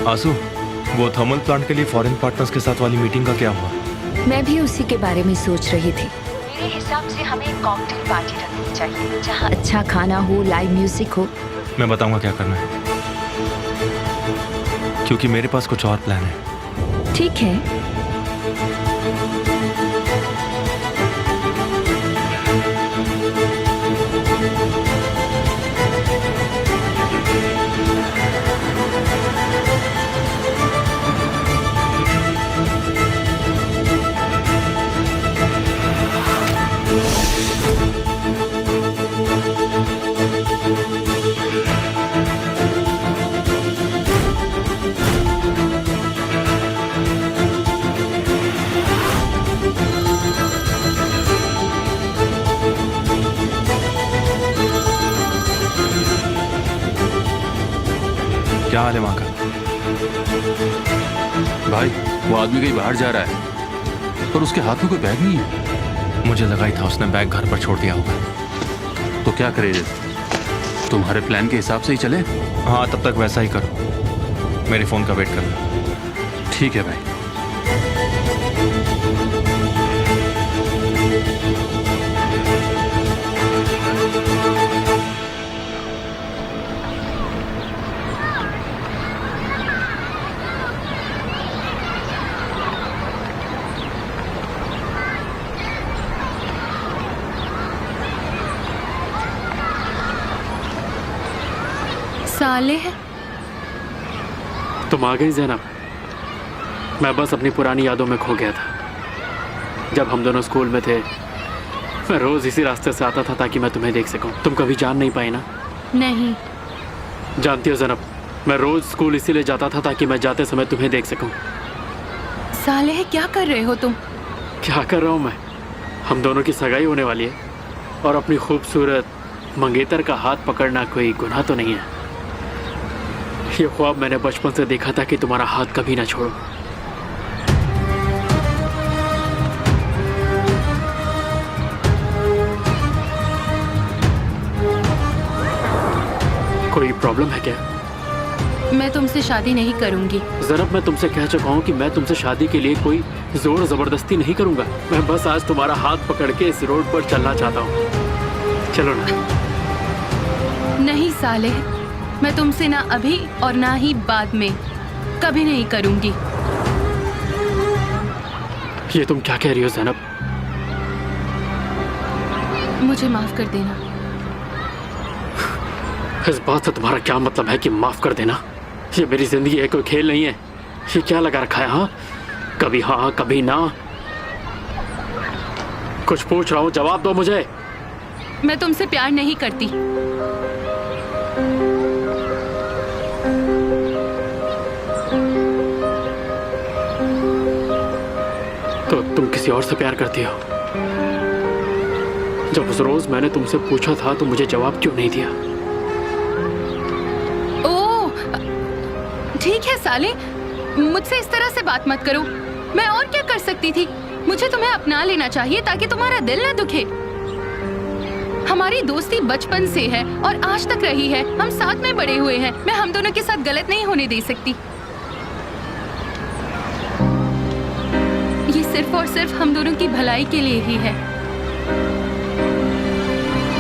आंसू, वो thermal plant के लिए फॉरेन पार्टनर्स के साथ वाली मीटिंग का क्या हुआ? मैं भी उसी के बारे में सोच रही थी। मेरे हिसाब से हमें एक कॉकटेल पार्टी रखनी चाहिए जहाँ अच्छा खाना हो, लाइव म्यूजिक हो। मैं बताऊंगा क्या करना है, क्योंकि मेरे पास कुछ और प्लान है। ठीक है। क्या हाल है वहाँ का? भाई, वो आदमी कहीं बाहर जा रहा है पर उसके हाथ में कोई बैग नहीं है। मुझे लगा ही था उसने बैग घर पर छोड़ दिया होगा। तो क्या करे, तुम्हारे प्लान के हिसाब से ही चले? हाँ, तब तक वैसा ही करो, मेरे फोन का वेट करना। ठीक है भाई। सालेह, तुम आ गई ज़ैनब। मैं बस अपनी पुरानी यादों में खो गया था। जब हम दोनों स्कूल में थे, मैं रोज़ इसी रास्ते से आता था ताकि मैं तुम्हें देख सकूं। तुम कभी जान नहीं पाई ना? नहीं। जानती हो ज़ैनब, मैं रोज़ स्कूल इसीलिए जाता था ताकि मैं जाते समय तुम्हें देख सकूं। सालेह, क्या कर रहे हो तुम? क्या कर रहा हूँ मैं? हम दोनों की सगाई होने वाली है और अपनी खूबसूरत मंगेतर का हाथ पकड़ना कोई गुनाह तो नहीं है। ये ख्वाब मैंने बचपन से देखा था कि तुम्हारा हाथ कभी ना छोड़ो। कोई प्रॉब्लम है क्या? मैं तुमसे शादी नहीं करूंगी। ज़रब, मैं तुमसे कह चुका हूँ कि मैं तुमसे शादी के लिए कोई जोर ज़बरदस्ती नहीं करूँगा। मैं बस आज तुम्हारा हाथ पकड़ के इस रोड पर चलना चाहता हूँ। चलो ना। नहीं सालेह, मैं तुमसे ना अभी और ना ही बाद में कभी नहीं करूंगी। ये तुम क्या कह रही हो ज़ैनब? मुझे माफ कर देना। इस बात से तुम्हारा क्या मतलब है कि माफ कर देना? ये मेरी जिंदगी है, कोई खेल नहीं है। ये क्या लगा रखा है? हाँ कभी ना। कुछ पूछ रहा हूँ, जवाब दो मुझे। मैं तुमसे प्यार नहीं करती। तो तुम किसी और से प्यार करती हो? जब उस रोज मैंने तुमसे पूछा था तो मुझे जवाब क्यों नहीं दिया? ओह, ठीक है साले, मुझसे इस तरह से बात मत करो। मैं और क्या कर सकती थी? मुझे तुम्हें अपना लेना चाहिए ताकि तुम्हारा दिल न दुखे। हमारी दोस्ती बचपन से है और आज तक रही है। हम साथ में बड़े हुए हैं। मैं हम दोनों के साथ गलत नहीं होने दे सकती। ये सिर्फ और सिर्फ हम दोनों की भलाई के लिए ही है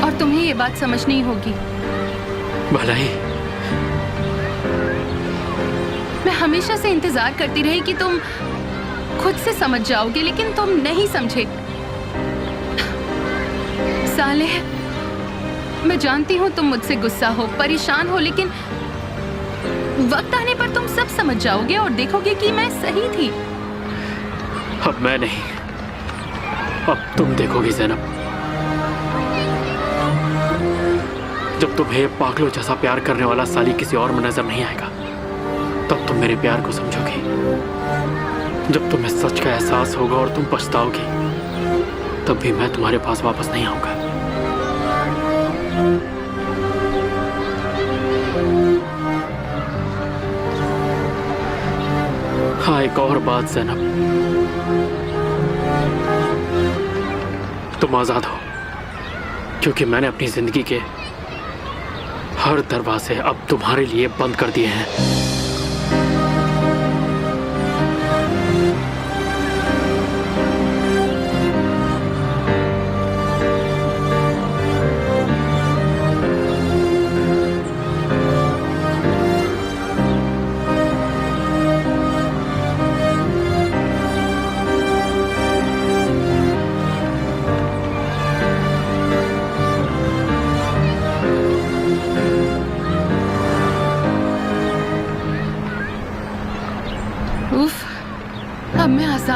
और तुम्हें ये बात समझनी होगी। भलाई? मैं हमेशा से इंतजार करती रही कि तुम खुद से समझ जाओगे, लेकिन तुम नहीं समझे। सालेह, मैं जानती हूँ तुम मुझसे गुस्सा हो, परेशान हो, लेकिन वक्त आने पर तुम सब समझ जाओगे और देखोगे कि मैं सही थी। अब मैं नहीं, अब तुम देखोगी ज़ैनब। जब तुम्हें पागलों जैसा प्यार करने वाला साली किसी और में नजर नहीं आएगा, तब तुम मेरे प्यार को समझोगी। जब तुम्हें सच का एहसास होगा और तुम पछताओगी, तब भी मैं तुम्हारे पास वापस नहीं आऊंगा। हाँ, एक और बात ज़ैनब, तुम आजाद हो, क्योंकि मैंने अपनी जिंदगी के हर दरवाजे अब तुम्हारे लिए बंद कर दिए हैं।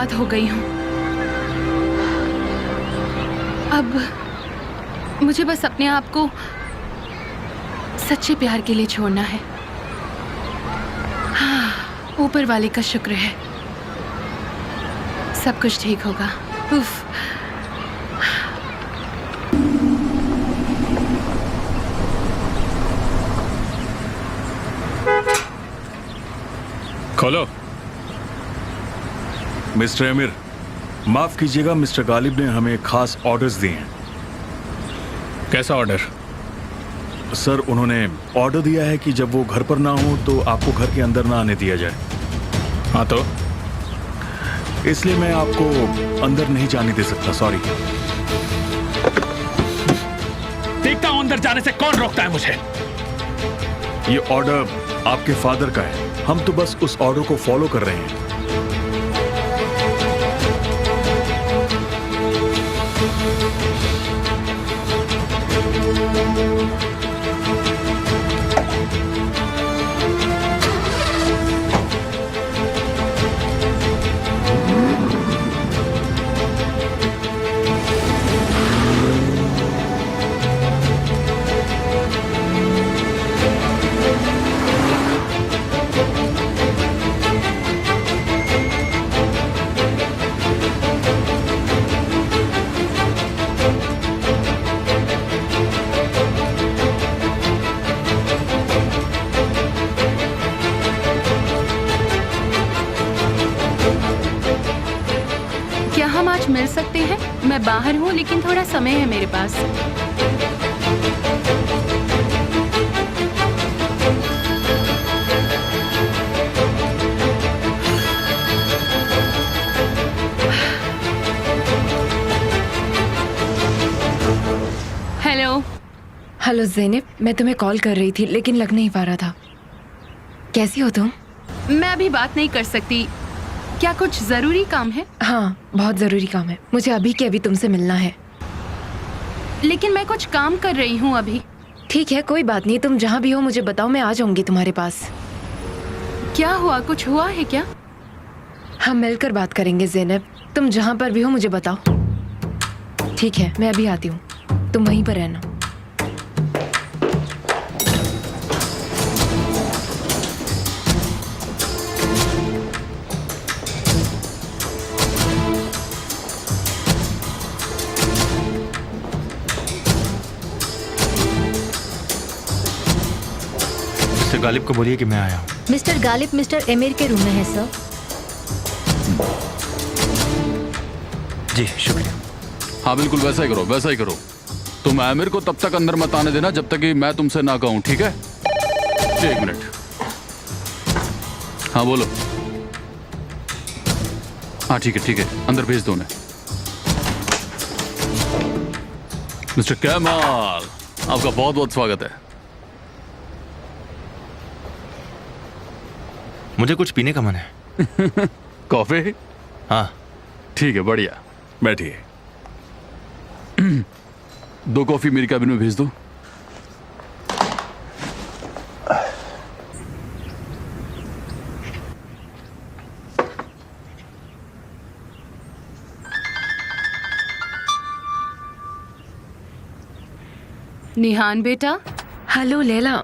बर्बाद हो गई हूँ। अब मुझे बस अपने आप को सच्चे प्यार के लिए छोड़ना है। हाँ, ऊपर वाले का शुक्र है, सब कुछ ठीक होगा। उफ। खोलो। मिस्टर अमीर, माफ कीजिएगा, मिस्टर गालिब ने हमें खास ऑर्डर्स दिए हैं। कैसा ऑर्डर? सर, उन्होंने ऑर्डर दिया है कि जब वो घर पर ना हो तो आपको घर के अंदर ना आने दिया जाए। हाँ तो इसलिए मैं आपको अंदर नहीं जाने दे सकता, सॉरी। देखता हूं अंदर जाने से कौन रोकता है मुझे। ये ऑर्डर आपके फादर का है, हम तो बस उस ऑर्डर को फॉलो कर रहे हैं। क्या हम आज मिल सकते हैं? मैं बाहर हूँ लेकिन थोड़ा समय है मेरे पास। हेलो। हेलो ज़ैनब, मैं तुम्हें कॉल कर रही थी लेकिन लग नहीं पा रहा था। कैसी हो तुम? मैं अभी बात नहीं कर सकती। क्या कुछ जरूरी काम है? हाँ, बहुत ज़रूरी काम है। मुझे अभी के अभी तुमसे मिलना है। लेकिन मैं कुछ काम कर रही हूँ अभी। ठीक है, कोई बात नहीं, तुम जहाँ भी हो मुझे बताओ, मैं आ जाऊंगी तुम्हारे पास। क्या हुआ? कुछ हुआ है क्या? हम मिलकर बात करेंगे ज़ैनब, तुम जहाँ पर भी हो मुझे बताओ। ठीक है, मैं अभी आती हूँ, तुम वहीं पर रहना। मिस्टर गालिब को बोलिए कि मैं आया हूँ। मिस्टर गालिब मिस्टर एमिर के रूम में है सर। जी शुक्रिया। हाँ बिल्कुल वैसा ही करो, वैसा ही करो। तुम आमिर को तब तक अंदर मत आने देना जब तक कि मैं तुमसे ना कहूं, ठीक है? एक मिनट। हाँ बोलो। हाँ ठीक है, अंदर भेज दो उन्हें। मिस्टर कमाल, आपका बहुत बहुत स्वागत है। मुझे कुछ पीने का मन है। कॉफी? हाँ ठीक है, बढ़िया। बैठिए। 2 कॉफी मेरी कैबिन में भेज दो। निहान बेटा। हेलो लैला,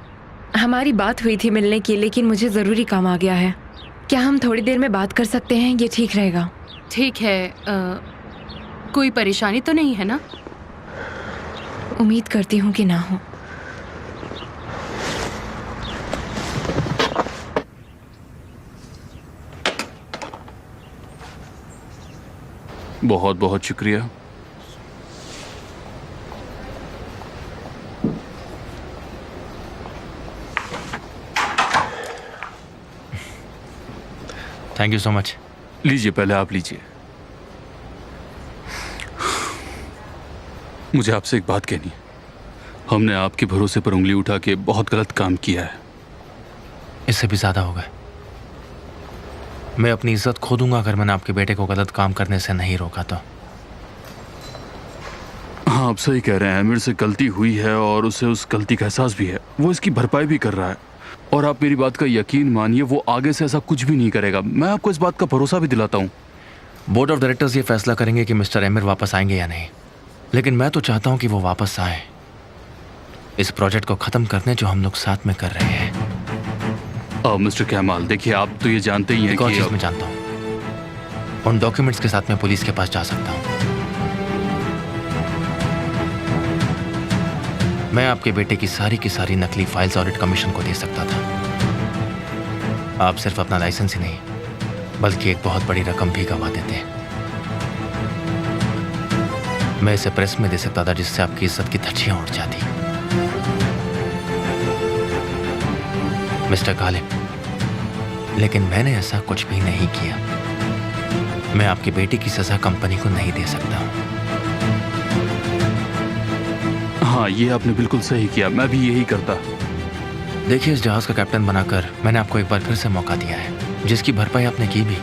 हमारी बात हुई थी मिलने की, लेकिन मुझे ज़रूरी काम आ गया है। क्या हम थोड़ी देर में बात कर सकते हैं? ये ठीक रहेगा? ठीक है। कोई परेशानी तो नहीं है ना? उम्मीद करती हूँ कि ना हो। बहुत बहुत शुक्रिया। Thank you so much. लीजिए, पहले आप लीजिए। मुझे आपसे एक बात कहनी है। हमने आपके भरोसे पर उंगली उठा के बहुत गलत काम किया है। इससे भी ज्यादा हो गए। मैं अपनी इज्जत खो दूंगा अगर मैंने आपके बेटे को गलत काम करने से नहीं रोका तो। हाँ आप सही कह रहे हैं। आमिर से गलती हुई है और उसे उस गलती का एहसास भी है। वो इसकी भरपाई भी कर रहा है। और आप मेरी बात का यकीन मानिए, वो आगे से ऐसा कुछ भी नहीं करेगा। मैं आपको इस बात का भरोसा भी दिलाता हूँ। बोर्ड ऑफ डायरेक्टर्स ये फैसला करेंगे कि मिस्टर एमिर वापस आएंगे या नहीं, लेकिन मैं तो चाहता हूं कि वो वापस आए, इस प्रोजेक्ट को खत्म करने जो हम लोग साथ में कर रहे हैं। मिस्टर कैमाल, देखिए आप तो ये जानते ही हैं एक और कि चीज मैं जानता हूँ, उन डॉक्यूमेंट्स के साथ मैं पुलिस के पास जा सकता हूँ। मैं आपके बेटे की सारी नकली फाइल्स ऑडिट कमीशन को दे सकता था। आप सिर्फ अपना लाइसेंस ही नहीं बल्कि एक बहुत बड़ी रकम भी गवा देते। मैं इसे प्रेस में दे सकता था जिससे आपकी इज्जत की धज्जियां उड़ जाती। मिस्टर गालिब, लेकिन मैंने ऐसा कुछ भी नहीं किया। मैं आपकी बेटी की सजा कंपनी को नहीं दे सकता हूं। हाँ, ये आपने बिल्कुल सही किया, मैं भी यही करता। देखिए, इस जहाज का कैप्टन बनाकर मैंने आपको एक बार फिर से मौका दिया है, जिसकी भरपाई आपने की भी।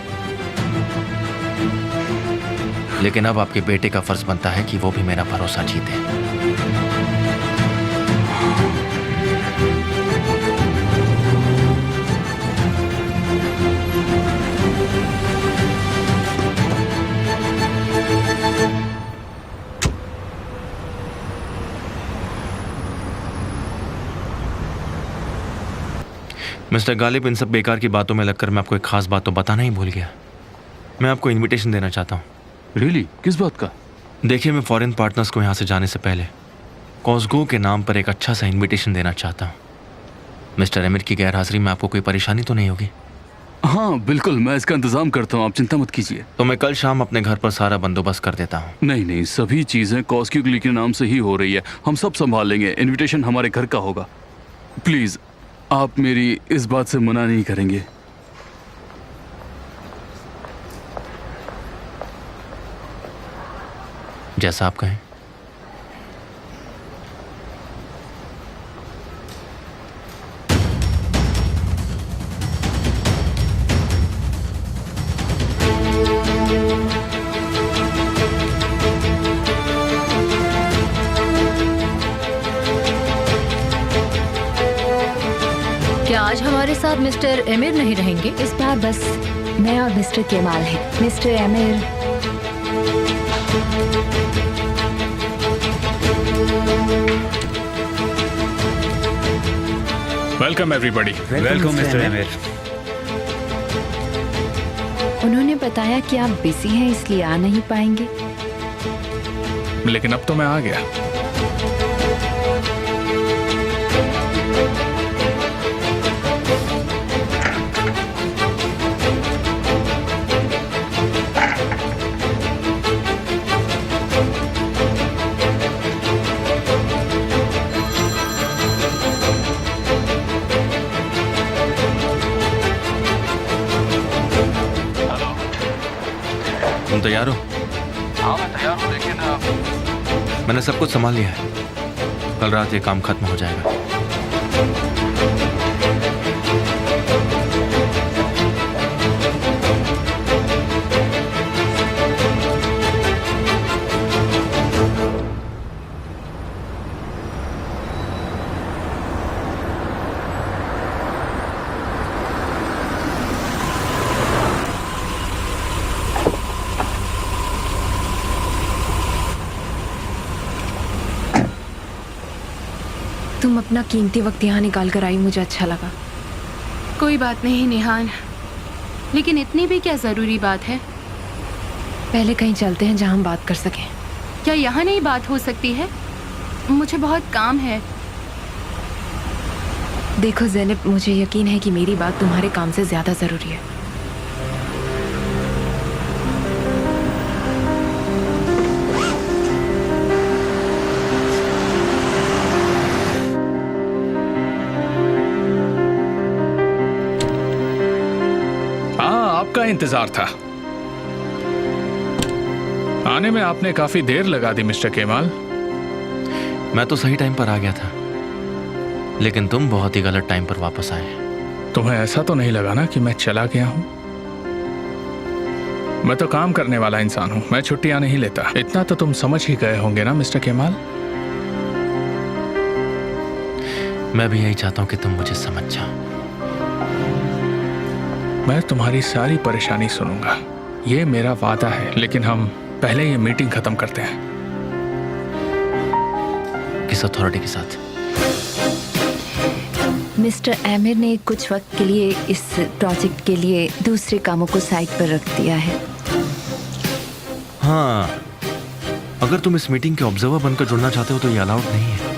लेकिन अब आपके बेटे का फर्ज बनता है कि वो भी मेरा भरोसा जीते। मिस्टर गालिब, इन सब बेकार की बातों में लगकर मैं आपको एक खास बात तो बताना ही भूल गया। मैं आपको इनविटेशन देना चाहता हूँ। रियली? किस बात का? देखिए, मैं फॉरेन पार्टनर्स को यहाँ से जाने से पहले कॉस्गो के नाम पर एक अच्छा सा इनविटेशन देना चाहता हूँ। मिस्टर एमिर की गैरहाजिरी में आपको कोई परेशानी तो नहीं होगी? हाँ बिल्कुल, मैं इसका इंतजाम करता हूँ, आप चिंता मत कीजिए। तो मैं कल शाम अपने घर पर सारा बंदोबस्त कर देता हूँ। नहीं नहीं, सभी चीजें कॉस्क्यू के नाम से ही हो रही है, हम सब संभाल लेंगे। इनविटेशन हमारे घर का होगा। प्लीज आप मेरी इस बात से मना नहीं करेंगे? जैसा आप कहें। क्या आज हमारे साथ मिस्टर एमिर नहीं रहेंगे? इस बार बस मैं और मिस्टर केमाल हैं। Mister emir, welcome everybody. Welcome mister emir. उन्होंने बताया कि आप बिजी हैं इसलिए आ नहीं पाएंगे। लेकिन अब तो मैं आ गया। तुम तैयार हो? हाँ मैं तैयार हूँ, लेकिन मैंने सब कुछ संभाल लिया है। कल रात ये काम खत्म हो जाएगा। तुम अपना कीमती वक्त यहाँ निकाल कर आई, मुझे अच्छा लगा। कोई बात नहीं निहान, लेकिन इतनी भी क्या जरूरी बात है? पहले कहीं चलते हैं जहाँ हम बात कर सकें। क्या यहाँ नहीं बात हो सकती है? मुझे बहुत काम है। देखो ज़ैनब, मुझे यकीन है कि मेरी बात तुम्हारे काम से ज्यादा जरूरी है। आपका इंतजार था। आने में आपने काफी देर लगा दी मिस्टर केमाल। मैं तो सही टाइम पर आ गया था, लेकिन तुम बहुत ही गलत टाइम पर वापस आए। तुम्हें ऐसा तो नहीं लगा ना कि मैं चला गया हूं? मैं तो काम करने वाला इंसान हूं, मैं छुट्टियां नहीं लेता। इतना तो तुम समझ ही गए होंगे ना मिस्टर केमाल? मैं भी यही चाहता हूं कि तुम मुझे समझ जाओ। मैं तुम्हारी सारी परेशानी सुनूंगा, ये मेरा वादा है, लेकिन हम पहले ये मीटिंग खत्म करते हैं। किस अथॉरिटी के साथ? मिस्टर एमिर ने कुछ वक्त के लिए इस प्रोजेक्ट के लिए दूसरे कामों को साइड पर रख दिया है। हाँ, अगर तुम इस मीटिंग के ऑब्जर्वर बनकर जुड़ना चाहते हो तो ये अलाउड नहीं है।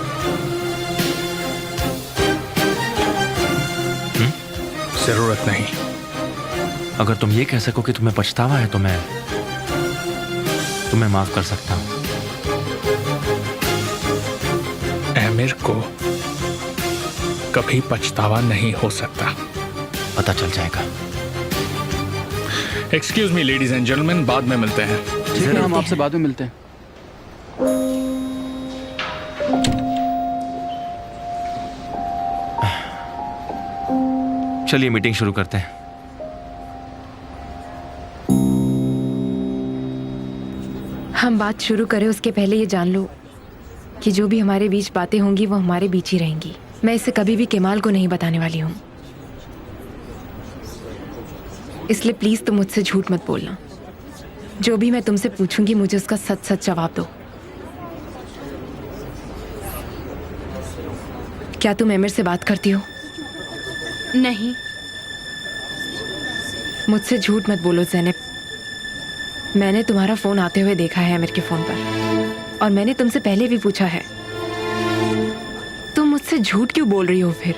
जरूरत नहीं। अगर तुम ये कह सको कि तुम्हें पछतावा है तो मैं तुम्हें माफ कर सकता हूं। एमिर को कभी पछतावा नहीं हो सकता। पता चल जाएगा। Excuse me ladies and gentleman, बाद में मिलते हैं। ठीक है, हम आपसे बाद में मिलते हैं। चलिए मीटिंग शुरू करते हैं। हम बात शुरू करें उसके पहले ये जान लो कि जो भी हमारे बीच बातें होंगी वो हमारे बीच ही रहेंगी। मैं इसे कभी भी केमाल को नहीं बताने वाली हूँ, इसलिए प्लीज तुम मुझसे झूठ मत बोलना। जो भी मैं तुमसे पूछूंगी मुझे उसका सच सच जवाब दो। क्या तुम एमिर से बात करती हो? नहीं। मुझसे झूठ मत बोलो ज़ैनब। मैंने तुम्हारा फोन आते हुए देखा है एमिर के फोन पर, और मैंने तुमसे पहले भी पूछा है। तुम मुझसे झूठ क्यों बोल रही हो फिर?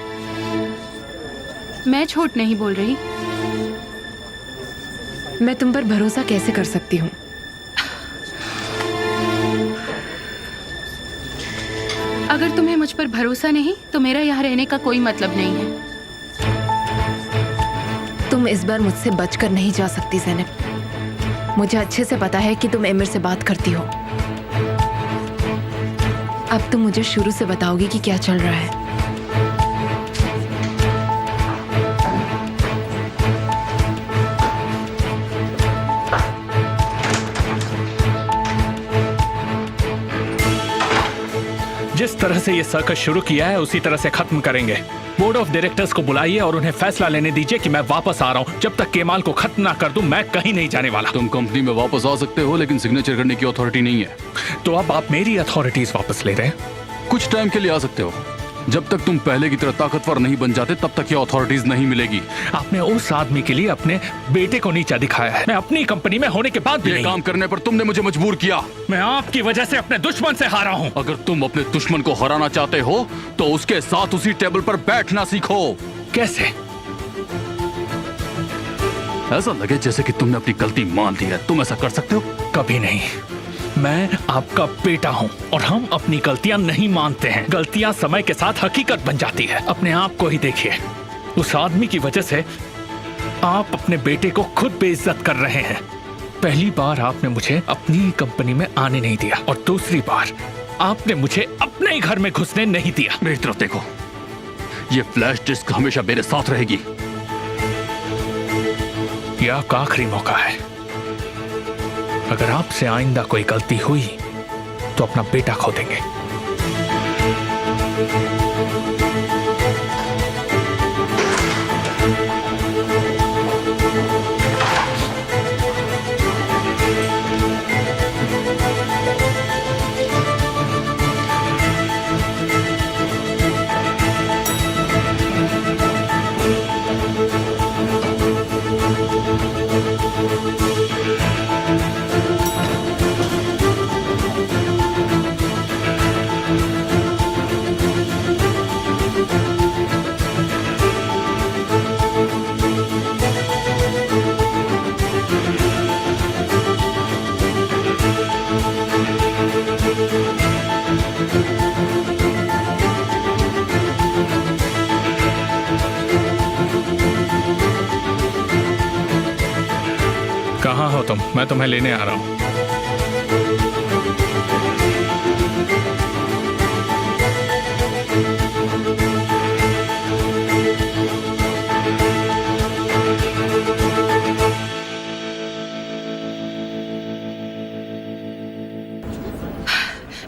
मैं झूठ नहीं बोल रही। मैं तुम पर भरोसा कैसे कर सकती हूँ? अगर तुम्हें मुझ पर भरोसा नहीं तो मेरा यहाँ रहने का कोई मतलब नहीं है। तुम इस बार मुझसे बचकर नहीं जा सकती ज़ैनब। मुझे अच्छे से पता है कि तुम एमिर से बात करती हो। अब तुम मुझे शुरू से बताओगी कि क्या चल रहा है। जिस तरह से ये सर्कस शुरू किया है उसी तरह से खत्म करेंगे। बोर्ड ऑफ डायरेक्टर्स को बुलाइए और उन्हें फैसला लेने दीजिए कि मैं वापस आ रहा हूँ। जब तक केमाल को खत्म ना कर दूं मैं कहीं नहीं जाने वाला। तुम कंपनी में वापस आ सकते हो, लेकिन सिग्नेचर करने की अथॉरिटी नहीं है। तो अब आप मेरी अथॉरिटीज वापस ले रहे हैं? कुछ टाइम के लिए आ सकते हो। जब तक तुम पहले की तरह ताकतवर नहीं बन जाते तब तक ये अथॉरिटीज नहीं मिलेगी। आपने उस आदमी के लिए अपने बेटे को नीचा दिखाया है। मैं अपनी कंपनी में होने के बाद भी ये नहीं। काम करने पर तुमने मुझे मजबूर किया। मैं आपकी वजह से अपने दुश्मन से हारा हूँ। अगर तुम अपने दुश्मन को हराना चाहते हो तो उसके साथ उसी टेबल पर बैठना सीखो। कैसे? ऐसा लगे जैसे कि तुमने अपनी गलती मान ली है। तुम ऐसा कर सकते हो? कभी नहीं। मैं आपका बेटा हूं और हम अपनी गलतियां नहीं मानते हैं। गलतियां समय के साथ हकीकत बन जाती है। अपने आप को ही देखिए। उस आदमी की वजह से आप अपने बेटे को खुद बेइज्जत कर रहे हैं। पहली बार आपने मुझे अपनी कंपनी में आने नहीं दिया और दूसरी बार आपने मुझे अपने ही घर में घुसने नहीं दिया। मेरी तरफ देखो, ये फ्लैश डिस्क हमेशा मेरे साथ रहेगी। यह आपका आखिरी मौका है। अगर आपसे आइंदा कोई गलती हुई तो अपना बेटा खो देंगे। कहाँ हो तुम? मैं तुम्हें लेने आ रहा हूँ।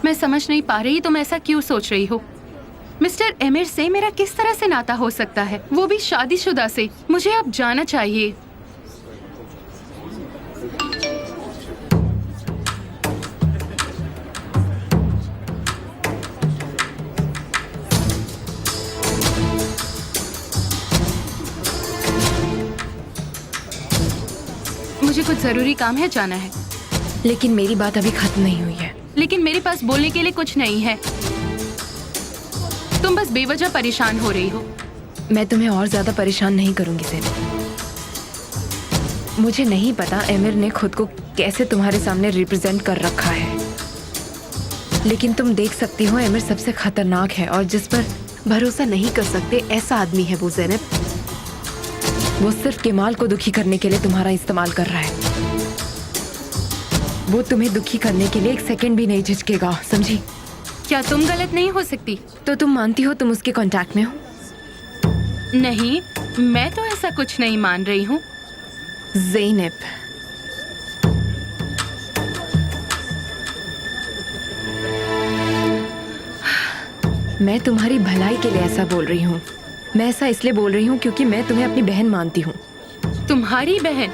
मैं समझ नहीं पा रही तुम ऐसा क्यों सोच रही हो। मिस्टर एमिर से मेरा किस तरह से नाता हो सकता है, वो भी शादीशुदा से। मुझे अब जाना चाहिए। मुझे कुछ जरूरी काम है, जाना है। लेकिन मेरी बात अभी खत्म नहीं हुई है। लेकिन मेरे पास बोलने के लिए कुछ नहीं है। तुम बस बेवजह परेशान हो रही हो। मैं तुम्हें और ज्यादा परेशान नहीं करूंगी ज़ैनब। मुझे नहीं पता एमिर ने खुद को कैसे तुम्हारे सामने रिप्रेजेंट कर रखा है, लेकिन तुम देख सकती हो एमिर सबसे खतरनाक है और जिस पर भरोसा नहीं कर सकते ऐसा आदमी है वो ज़ैनब। वो सिर्फ केमाल को दुखी करने के लिए तुम्हारा इस्तेमाल कर रहा है। वो तुम्हें दुखी करने के लिए एक सेकंड भी नहीं झिझकेगा, समझी? क्या तुम गलत नहीं हो सकती? तो तुम मानती हो तुम उसके कांटेक्ट में हो? नहीं, मैं तो ऐसा कुछ नहीं मान रही हूँ। ज़ैनब, मैं तुम्हारी भलाई के लिए ऐसा बोल रही हूँ। मैं ऐसा इसलिए बोल रही हूँ क्योंकि मैं तुम्हें अपनी बहन मानती हूँ। तुम्हारी बहन?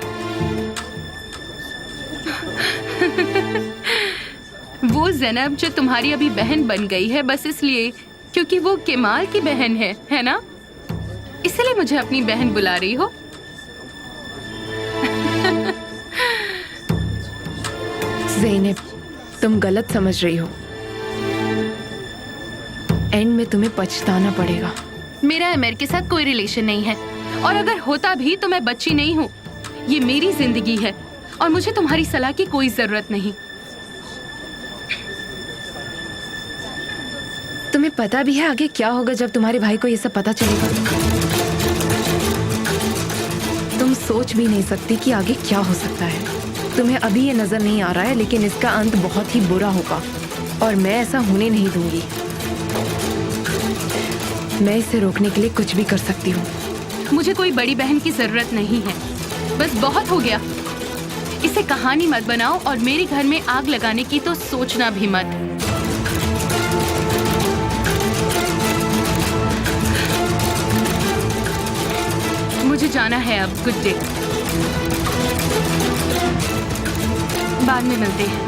वो ज़ैनब जो तुम्हारी अभी बहन बन गई है बस इसलिए क्योंकि वो केमाल की बहन है ना? इसलिए मुझे अपनी बहन बुला रही हो? ज़ैनब, तुम गलत समझ रही हो। एंड में तुम्हें पछताना पड़ेगा। मेरा एमिर के साथ कोई रिलेशन नहीं है और अगर होता भी तो मैं बच्ची नहीं हूँ। ये मेरी जिंदगी है और मुझे तुम्हारी सलाह की कोई जरूरत नहीं। तुम्हें पता भी है आगे क्या होगा जब तुम्हारे भाई को ये सब पता चलेगा? तुम सोच भी नहीं सकती कि आगे क्या हो सकता है। तुम्हें अभी ये नजर नहीं आ रहा है लेकिन इसका अंत बहुत ही बुरा होगा और मैं ऐसा होने नहीं दूंगी। मैं इसे रोकने के लिए कुछ भी कर सकती हूँ। मुझे कोई बड़ी बहन की जरूरत नहीं है, बस बहुत हो गया। इसे कहानी मत बनाओ और मेरे घर में आग लगाने की तो सोचना भी मत। मुझे जाना है अब। गुड डे, बाद में मिलते हैं।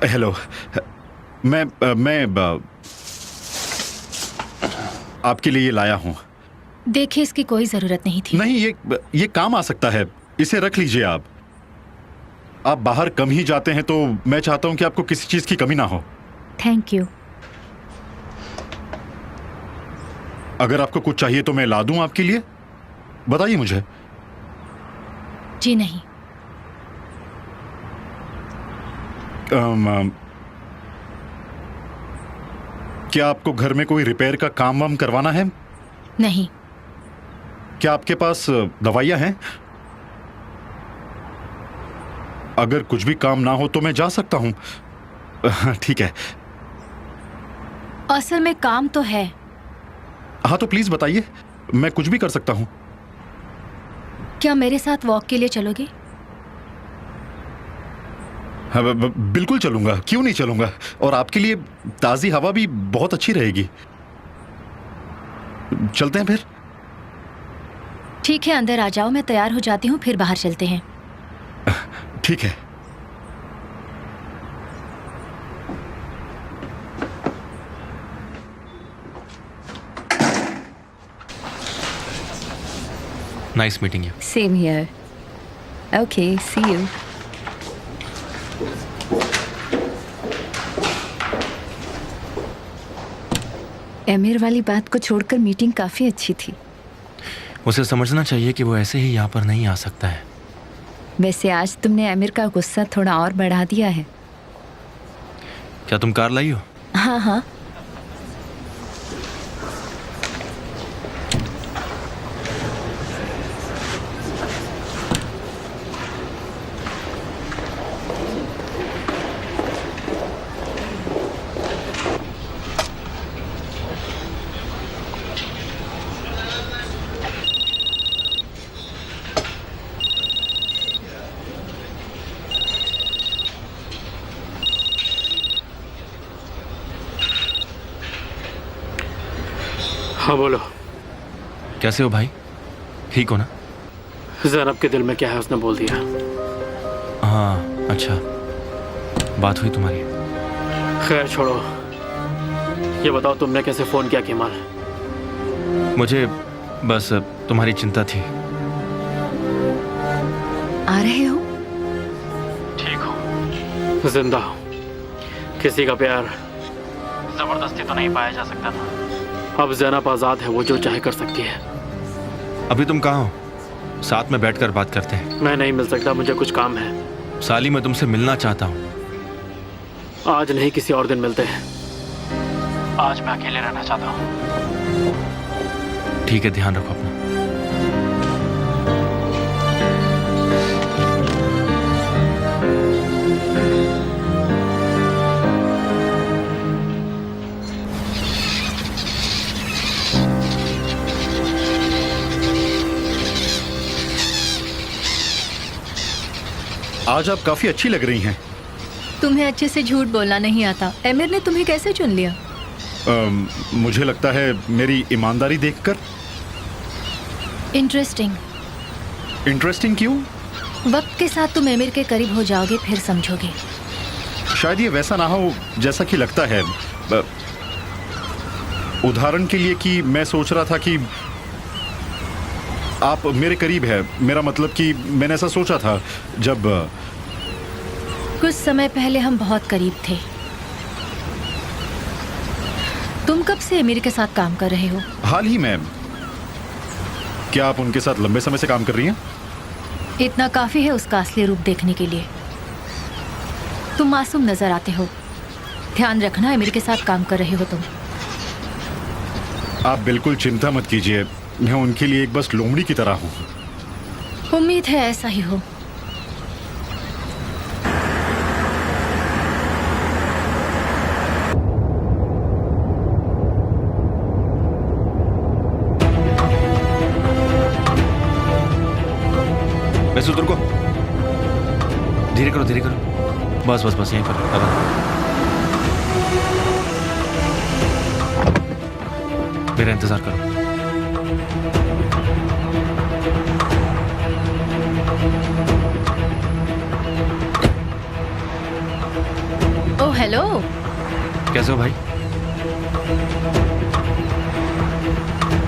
हेलो, मैं आपके लिए ये लाया हूँ। देखिए, इसकी कोई जरूरत नहीं थी। नहीं, ये काम आ सकता है, इसे रख लीजिए। आप बाहर कम ही जाते हैं तो मैं चाहता हूँ कि आपको किसी चीज की कमी ना हो। Thank you. अगर आपको कुछ चाहिए तो मैं ला दूं आपके लिए, बताइए मुझे। जी नहीं। क्या आपको घर में कोई रिपेयर का काम वाम करवाना है? नहीं। क्या आपके पास दवाइयां हैं? अगर कुछ भी काम ना हो तो मैं जा सकता हूं। ठीक है। असल में काम तो है। हाँ तो प्लीज बताइए, मैं कुछ भी कर सकता हूं। क्या मेरे साथ वॉक के लिए चलोगे? हाँ, बिल्कुल चलूंगा, क्यों नहीं चलूंगा। और आपके लिए ताजी हवा भी बहुत अच्छी रहेगी। चलते हैं फिर। ठीक है, अंदर आ जाओ, मैं तैयार हो जाती हूँ, फिर बाहर चलते हैं। ठीक है। Nice meeting you. Same here. Okay, see you. Emir वाली बात को छोड़कर मीटिंग काफी अच्छी थी। उसे समझना चाहिए कि वो ऐसे ही यहाँ पर नहीं आ सकता है। वैसे आज तुमने एमिर का गुस्सा थोड़ा और बढ़ा दिया है। क्या तुम कार लाई हो? हाँ हाँ। हाँ बोलो। कैसे हो भाई? ठीक हो ना? जैनब के दिल में क्या है उसने बोल दिया। हाँ अच्छा, बात हुई तुम्हारी? खैर छोड़ो, ये बताओ तुमने कैसे फोन किया केमाल? मुझे बस तुम्हारी चिंता थी। आ रहे हो? ठीक हो, जिंदा हो। किसी का प्यार जबरदस्ती तो नहीं पाया जा सकता था। अब जैनब आजाद है, वो जो चाहे कर सकती है। अभी तुम कहाँ हो? साथ में बैठकर बात करते हैं। मैं नहीं मिल सकता, मुझे कुछ काम है। साली मैं तुमसे मिलना चाहता हूँ। आज नहीं, किसी और दिन मिलते हैं। आज मैं अकेले रहना चाहता हूँ। ठीक है, ध्यान रखो अपना। आज आप काफी अच्छी लग रही हैं। तुम्हें अच्छे से झूठ बोलना नहीं आता। एमिर ने तुम्हें कैसे चुन लिया? मुझे लगता है मेरी ईमानदारी देखकर। इंटरेस्टिंग। इंटरेस्टिंग क्यों? वक्त के साथ तुम एमिर के करीब हो जाओगे, फिर समझोगे। शायद ये वैसा ना हो जैसा कि लगता है। उदाहरण के लिए कि मैं सोच रहा था कि आप मेरे करीब है। मेरा मतलब कि मैंने ऐसा सोचा था जब कुछ समय पहले हम बहुत करीब थे। तुम कब से एमिर के साथ काम कर रहे हो? हाल ही में। क्या आप उनके साथ लंबे समय से काम कर रही हैं? इतना काफी है उसका असली रूप देखने के लिए। तुम मासूम नजर आते हो। ध्यान रखना, एमिर के साथ काम कर रहे हो तुम। आप बिल्कुल चिंता मत कीजिए, मैं उनके लिए एक बस लोमड़ी की तरह हूँ। उम्मीद है ऐसा ही हो। वैसे रुको, धीरे करो धीरे करो। बस बस बस यहीं पर मेरा इंतजार करो। Oh hello. कैसे हो भाई?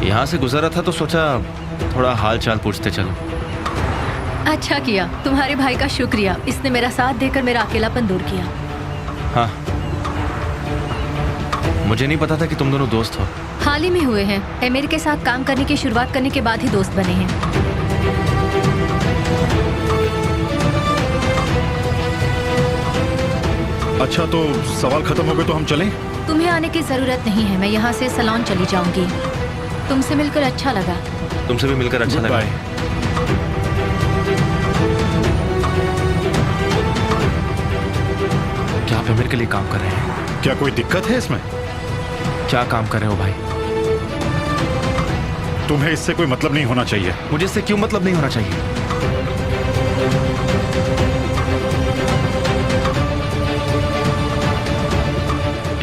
यहाँ से गुजर रहा था तो सोचा थोड़ा हाल चाल पूछते चलो। अच्छा किया, तुम्हारे भाई का शुक्रिया। इसने मेरा साथ देकर मेरा अकेलापन दूर किया। हाँ, मुझे नहीं पता था कि तुम दोनों दोस्त हो। हाल ही में हुए हैं। एमिर के साथ काम करने की शुरुआत करने के बाद ही दोस्त बने हैं। अच्छा तो सवाल खत्म हो गए तो हम चलें? तुम्हें आने की जरूरत नहीं है, मैं यहाँ से सैलून चली जाऊंगी। तुमसे मिलकर अच्छा लगा। तुमसे भी मिलकर अच्छा लगा। क्या आप एमिर के लिए काम कर रहे हैं? क्या कोई दिक्कत है इसमें? क्या काम कर रहे हो भाई? तुम्हें इससे कोई मतलब नहीं होना चाहिए। मुझे इससे क्यों मतलब नहीं होना चाहिए?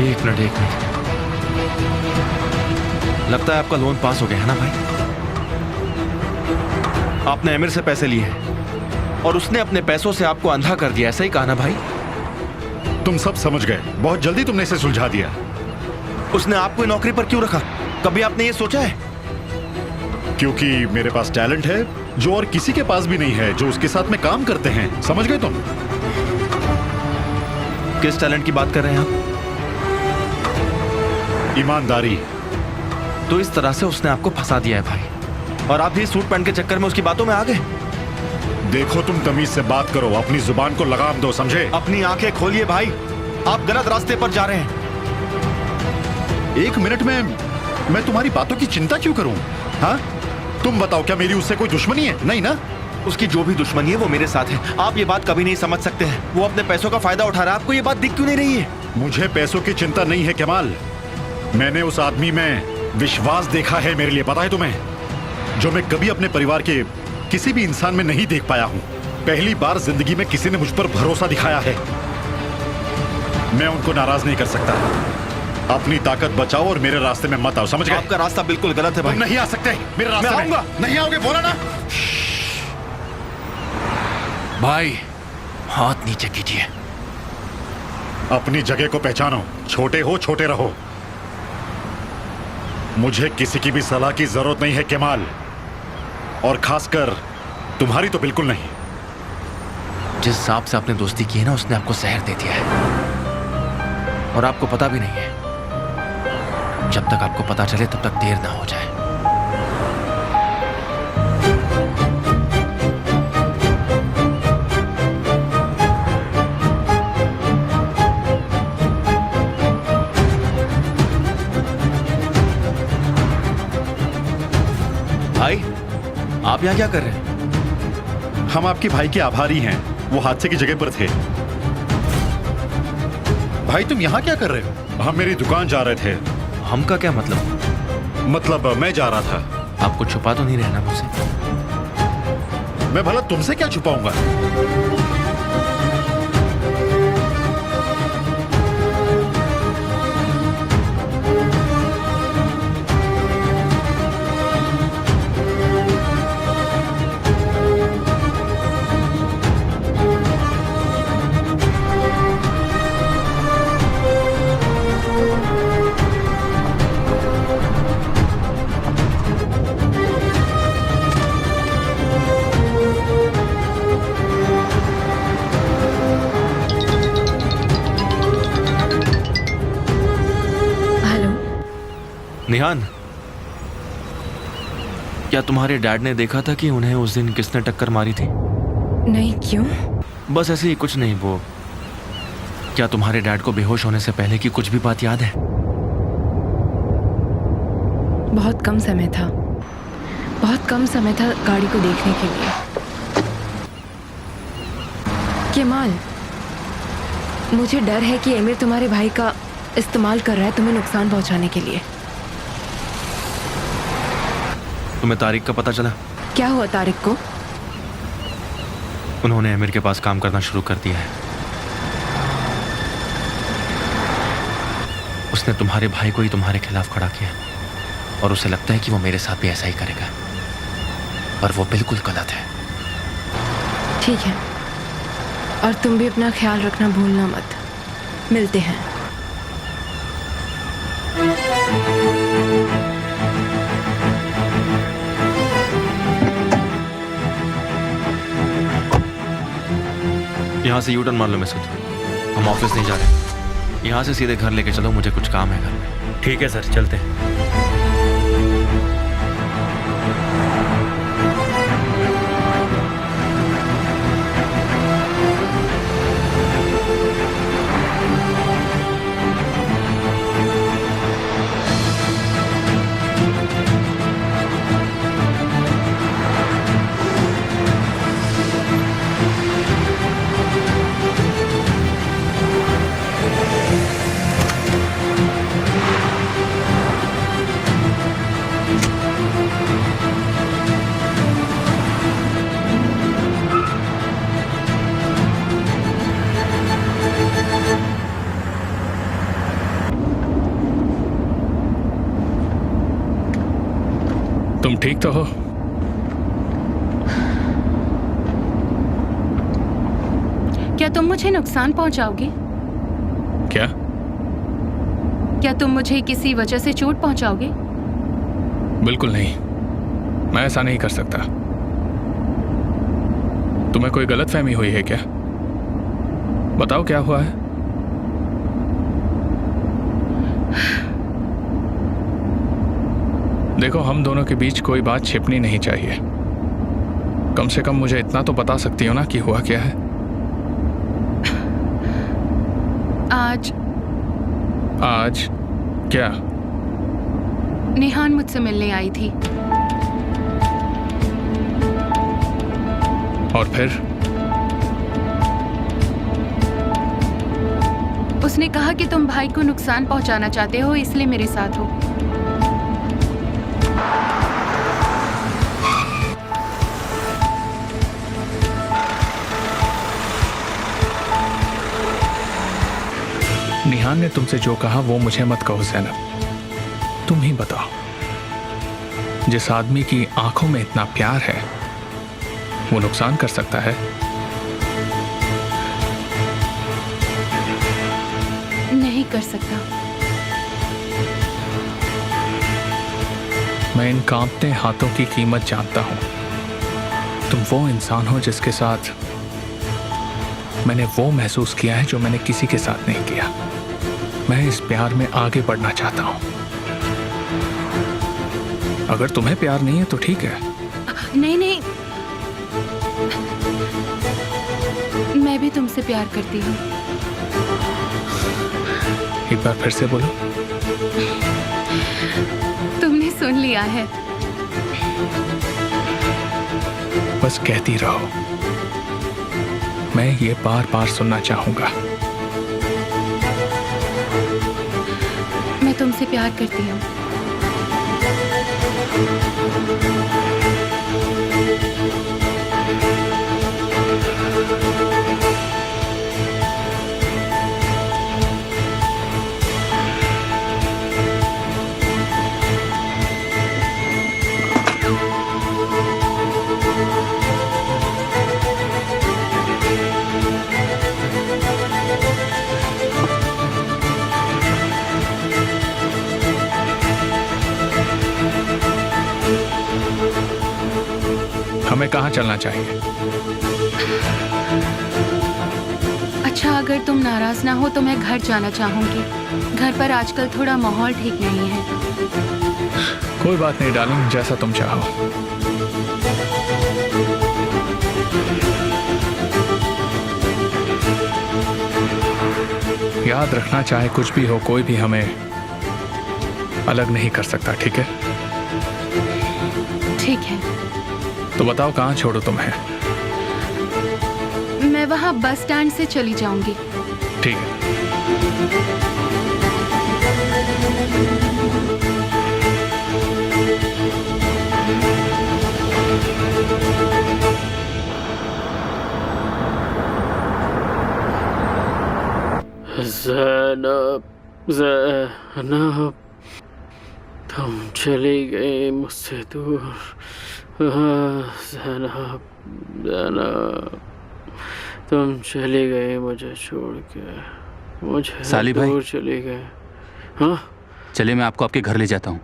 एक मिनट। लगता है आपका लोन पास हो गया है ना भाई? आपने एमिर से पैसे लिए हैं और उसने अपने पैसों से आपको अंधा कर दिया, ऐसा ही कहा ना भाई? तुम सब समझ गए, बहुत जल्दी तुमने इसे सुलझा दिया। उसने आपको नौकरी पर क्यों रखा? कभी आपने ये सोचा है? क्योंकि मेरे पास टैलेंट है जो और किसी के पास भी नहीं है, जो उसके साथ में काम करते हैं। समझ गए तुम? किस टैलेंट की बात कर रहे हैं आप? ईमानदारी। तो इस तरह से उसने आपको फंसा दिया है भाई, और आप भी सूट पैंट के चक्कर में उसकी बातों में आ गए। देखो तुम तमीज से बात करो, अपनी जुबान को लगाम दो, समझे? अपनी आंखें खोलिए भाई, आप गलत रास्ते पर जा रहे हैं। एक मिनट में मैं तुम्हारी बातों की चिंता क्यों करूं? हाँ, तुम बताओ, क्या मेरी उससे कोई दुश्मनी है? नहीं ना? उसकी जो भी दुश्मनी है वो मेरे साथ है। आप ये बात कभी नहीं समझ सकते हैं। वो अपने पैसों का फायदा उठा रहा है। आपको ये बात दिख क्यों नहीं रही है? मुझे पैसों की चिंता नहीं है कमाल। मैंने उस आदमी में विश्वास देखा है, मेरे लिए पता है तुम्हें, जो मैं कभी अपने परिवार के किसी भी इंसान में नहीं देख पाया हूं। पहली बार जिंदगी में किसी ने मुझ पर भरोसा दिखाया है। मैं उनको नाराज नहीं कर सकता। अपनी ताकत बचाओ और मेरे रास्ते में मत आओ, समझ गए? आपका रास्ता बिल्कुल गलत है भाई। तुम नहीं आ सकते मेरे रास्ते मैं में। आऊंगा। नहीं आओगे, बोला ना। भाई हाथ नीचे कीजिए। अपनी जगह को पहचानो, छोटे हो छोटे रहो। मुझे किसी की भी सलाह की जरूरत नहीं है केमाल, और खासकर तुम्हारी तो बिल्कुल नहीं। जिस सांप से आपने दोस्ती की है ना, उसने आपको जहर दे दिया है और आपको पता भी नहीं है। जब तक आपको पता चले तब तक देर ना हो जाए। भाई आप यहां क्या कर रहे हैं? हम आपके भाई के आभारी हैं, वो हादसे की जगह पर थे। भाई तुम यहाँ क्या कर रहे हो? हम मेरी दुकान जा रहे थे। हम का क्या मतलब? मतलब मैं जा रहा था। आप कुछ छुपा तो नहीं रहना मुझसे? मैं भला तुमसे क्या छुपाऊंगा? हेलो। निहान, क्या तुम्हारे डैड ने देखा था कि उन्हें उस दिन किसने टक्कर मारी थी? नहीं, क्यों? बस ऐसे ही, कुछ नहीं। वो क्या तुम्हारे डैड को बेहोश होने से पहले की कुछ भी बात याद है? बहुत कम समय था, बहुत कम समय था गाड़ी को देखने के लिए। केमाल, मुझे डर है कि एमिर तुम्हारे भाई का इस्तेमाल कर रहा है तुम्हें नुकसान पहुंचाने के लिए। तुम्हें तारिक का पता चला? क्या हुआ तारिक को? उन्होंने एमिर के पास काम करना शुरू कर दिया है। उसने तुम्हारे भाई को ही तुम्हारे खिलाफ खड़ा किया और उसे लगता है कि वो मेरे साथ भी ऐसा ही करेगा, पर वो बिल्कुल गलत है। ठीक है, और तुम भी अपना ख्याल रखना भूलना मत। मिलते हैं। यहाँ से यूटर्न मार लो मैसूद, हम ऑफिस नहीं जा रहे। यहाँ से सीधे घर लेके चलो, मुझे कुछ काम है घर में। ठीक है सर, चलते हैं। तुम ठीक तो हो? क्या तुम मुझे नुकसान पहुंचाओगे? क्या? क्या तुम मुझे किसी वजह से चोट पहुंचाओगे? बिल्कुल नहीं, मैं ऐसा नहीं कर सकता। तुम्हें कोई गलतफहमी हुई है क्या? बताओ क्या हुआ है? देखो, हम दोनों के बीच कोई बात छिपनी नहीं चाहिए। कम से कम मुझे इतना तो बता सकती हो ना कि हुआ क्या है। आज क्या? निहान मुझसे मिलने आई थी। और फिर? उसने कहा कि तुम भाई को नुकसान पहुंचाना चाहते हो, इसलिए मेरे साथ हो। निहान ने तुमसे जो कहा वो मुझे मत कहो ज़ैनब। तुम ही बताओ, जिस आदमी की आंखों में इतना प्यार है वो नुकसान कर सकता है? नहीं कर सकता। मैं इन कांपते हाथों की कीमत जानता हूं। तुम वो इंसान हो जिसके साथ मैंने वो महसूस किया है जो मैंने किसी के साथ नहीं किया। मैं इस प्यार में आगे बढ़ना चाहता हूं। अगर तुम्हें प्यार नहीं है तो ठीक है। नहीं नहीं, मैं भी तुमसे प्यार करती हूँ। एक बार फिर से बोलो। तुमने सुन लिया है। बस कहती रहो, मैं ये बार बार सुनना चाहूंगा। मैं तुमसे प्यार करती हूँ। हमें कहाँ चलना चाहिए? अच्छा, अगर तुम नाराज ना हो तो मैं घर जाना चाहूंगी। घर पर आजकल थोड़ा माहौल ठीक नहीं है। कोई बात नहीं डार्लिंग, जैसा तुम चाहो। याद रखना, चाहे कुछ भी हो, कोई भी हमें अलग नहीं कर सकता, ठीक है? ठीक है। तो बताओ कहाँ छोड़ो तुम्हें? मैं वहाँ बस स्टैंड से चली जाऊंगी। ठीक है। ज़ैनब, ज़ैनब, तुम चली गई मुझसे दूर। ज़ैनब, ज़ैनब, तुम चली गई मुझे छोड़ के, मुझे साली भाई। दूर चली गई। हाँ, चलिए मैं आपको आपके घर ले जाता हूँ।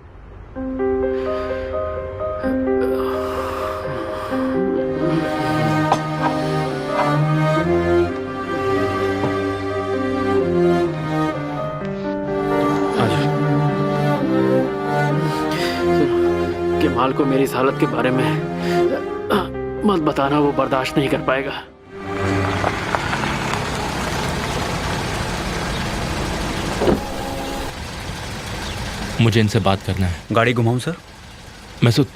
केमाल को मेरी इस हालत के बारे में मत बताना, वो बर्दाश्त नहीं कर पाएगा। मुझे इनसे बात करना है। गाड़ी घुमाऊं सर? मैसूद,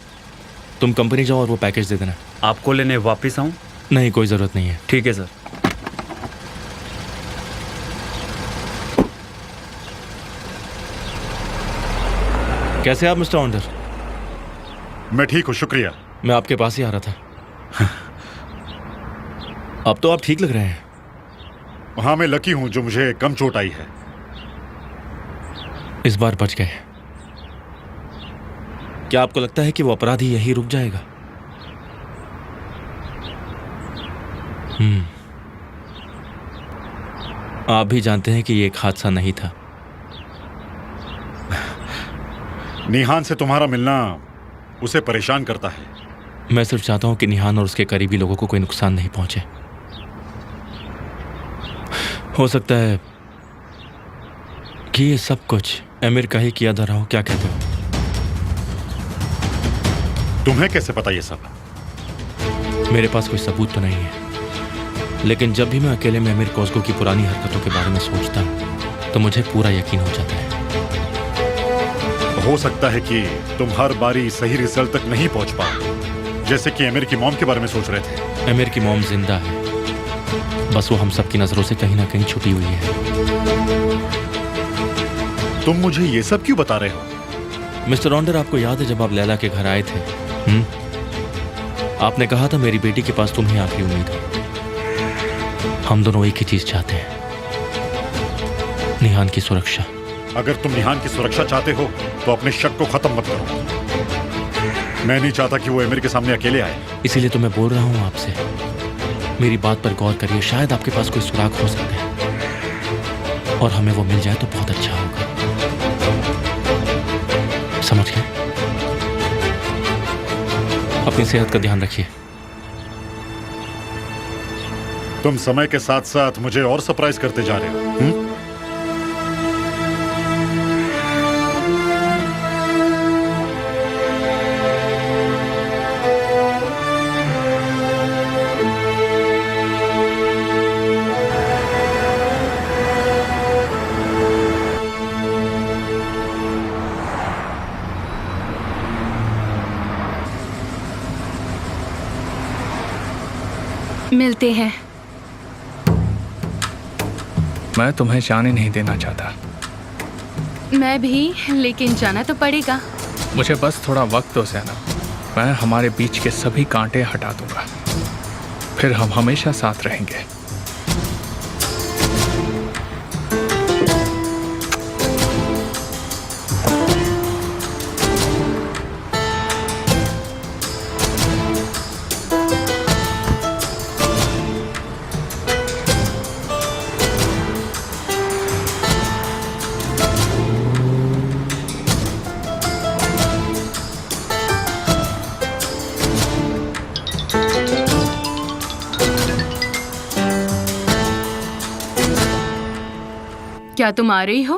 तुम कंपनी जाओ और वो पैकेज दे देना। आपको लेने वापस आऊं? नहीं, कोई ज़रूरत नहीं है। ठीक है सर। कैसे आप मिस्टर ऑन्डर? मैं ठीक हूँ, शुक्रिया। मैं आपके पास ही आ रहा था। अब तो आप ठीक लग रहे हैं। हाँ, मैं लकी हूँ जो मुझे कम चोट आई है। इस बार बच गए। क्या आपको लगता है कि वो अपराधी यहीं रुक जाएगा? आप भी जानते हैं कि ये एक हादसा नहीं था। निहान से तुम्हारा मिलना उसे परेशान करता है। मैं सिर्फ चाहता हूं कि निहान और उसके करीबी लोगों को कोई नुकसान नहीं पहुंचे। हो सकता है कि ये सब कुछ अमीर का ही किया धरा हो। क्या कहते हो? तुम्हें कैसे पता ये सब? मेरे पास कोई सबूत तो नहीं है, लेकिन जब भी मैं अकेले में अमीर कोस्को की पुरानी हरकतों के बारे में सोचता हूं तो मुझे पूरा यकीन हो जाता है। हो सकता है कि तुम हर बारी सही रिजल्ट तक नहीं पहुंच पाओ, जैसे कि अमीर की मॉम के बारे में सोच रहे थे। अमीर की मॉम जिंदा है, बस वो हम सबकी नजरों से कहीं ना कहीं छुपी हुई है। तुम मुझे ये सब क्यों बता रहे हो? मिस्टर ऑन्डर, आपको याद है जब आप लैला के घर आए थे? आपने कहा था मेरी बेटी के पास तुम ही आखिरी उम्मीद हो। हम दोनों एक ही चीज चाहते हैं। निहान की सुरक्षा। अगर तुम निहान की सुरक्षा चाहते हो तो अपने शक को खत्म मत करो। मैं नहीं चाहता कि वो एमिर के सामने अकेले आए। इसीलिए तो मैं बोल रहा हूँ आपसे, मेरी बात पर गौर करिए, शायद आपके पास कोई सुराग हो सकता है और हमें वो मिल जाए तो बहुत अच्छा होगा। समझ गए? अपनी सेहत का ध्यान रखिए। तुम समय के साथ साथ मुझे और सरप्राइज करते जा रहे हो। मिलते हैं। मैं तुम्हें जाने नहीं देना चाहता। मैं भी, लेकिन जाना तो पड़ेगा। मुझे बस थोड़ा वक्त दो ज़ैनब, मैं हमारे बीच के सभी कांटे हटा दूंगा, फिर हम हमेशा साथ रहेंगे। क्या तुम आ रही हो?